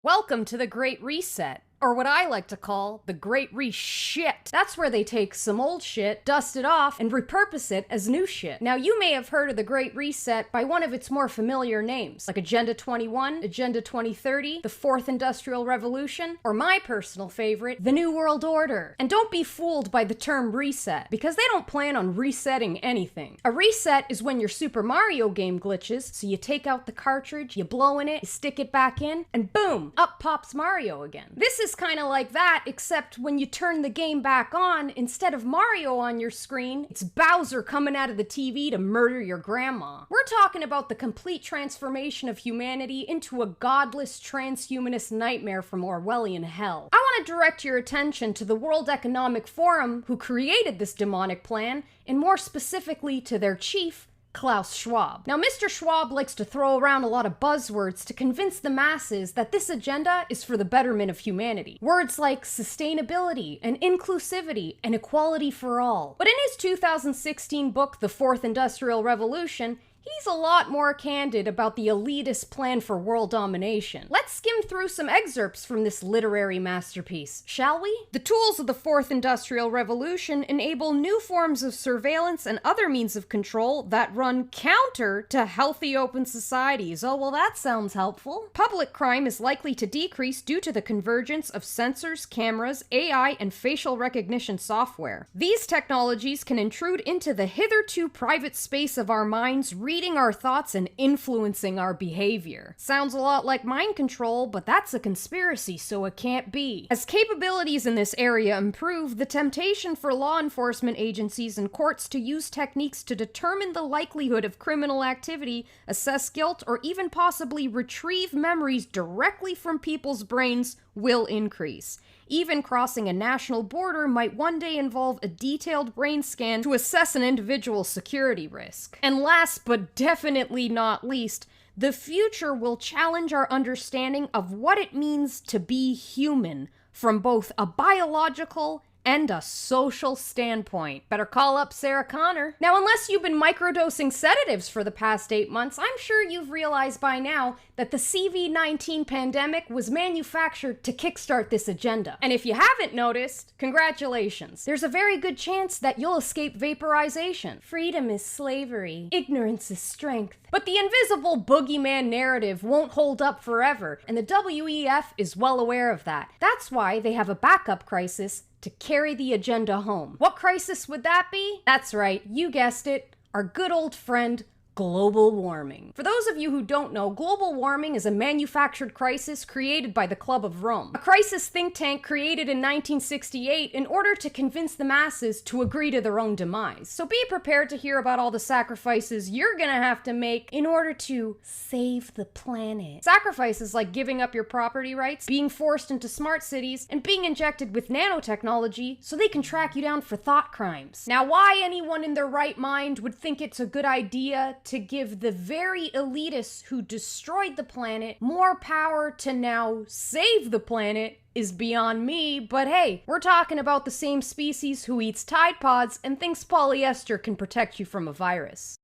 Welcome to the Great Reset, or what I like to call the Great Re-Shit. That's where they take some old shit, dust it off, and repurpose it as new shit. Now, you may have heard of the Great Reset by one of its more familiar names, like Agenda 21, Agenda 2030, the Fourth Industrial Revolution, or my personal favorite, the New World Order. And don't be fooled by the term reset, because they don't plan on resetting anything. A reset is when your Super Mario game glitches, so you take out the cartridge, you blow in it, you stick it back in, and boom, up pops Mario again. This is kind of like that, except when you turn the game back on, instead of Mario on your screen, it's Bowser coming out of the TV to murder your grandma. We're talking about the complete transformation of humanity into a godless transhumanist nightmare from 𝗿𝗲𝗆 hell. I want to direct your attention to the World Economic Forum, who created this demonic plan, and more specifically to their chief, Klaus Schwab. Now, Mr. Schwab likes to throw around a lot of buzzwords to convince the masses that this agenda is for the betterment of humanity. Words like sustainability and inclusivity and equality for all. But in his 2016 book, The Fourth Industrial Revolution, he's a lot more candid about the elitist plan for world domination. Let's skim through some excerpts from this literary masterpiece, shall we? The tools of the Fourth Industrial Revolution enable new forms of surveillance and other means of control that run counter to healthy open societies. Oh, well, that sounds helpful. Public crime is likely to decrease due to the convergence of sensors, cameras, AI, and facial recognition software. These technologies can intrude into the hitherto private space of our minds, reading our thoughts and influencing our behavior. Sounds a lot like mind control, but that's a conspiracy, so it can't be. As capabilities in this area improve, the temptation for law enforcement agencies and courts to use techniques to determine the likelihood of criminal activity, assess guilt, or even possibly retrieve memories directly from people's brains will increase. Even crossing a national border might one day involve a detailed brain scan to assess an individual's security risk. And last but definitely not least, the future will challenge our understanding of what it means to be human from both a biological and a social standpoint. Better call up Sarah Connor. Now, unless you've been microdosing sedatives for the past 8 months, I'm sure you've realized by now that the CV-19 pandemic was manufactured to kickstart this agenda. And if you haven't noticed, congratulations. There's a very good chance that you'll escape vaporization. Freedom is slavery. Ignorance is strength. But the invisible boogeyman narrative won't hold up forever, and the WEF is well aware of that. That's why they have a backup crisis to carry the agenda home. What crisis would that be? That's right, you guessed it, our good old friend, global warming. For those of you who don't know, global warming is a manufactured crisis created by the Club of Rome. A crisis think tank created in 1968 in order to convince the masses to agree to their own demise. So be prepared to hear about all the sacrifices you're gonna have to make in order to save the planet. Sacrifices like giving up your property rights, being forced into smart cities, and being injected with nanotechnology so they can track you down for thought crimes. Now, why anyone in their right mind would think it's a good idea to give the very elitists who destroyed the planet more power to now save the planet is beyond me, but hey, we're talking about the same species who eats Tide Pods and thinks polyester can protect you from a virus.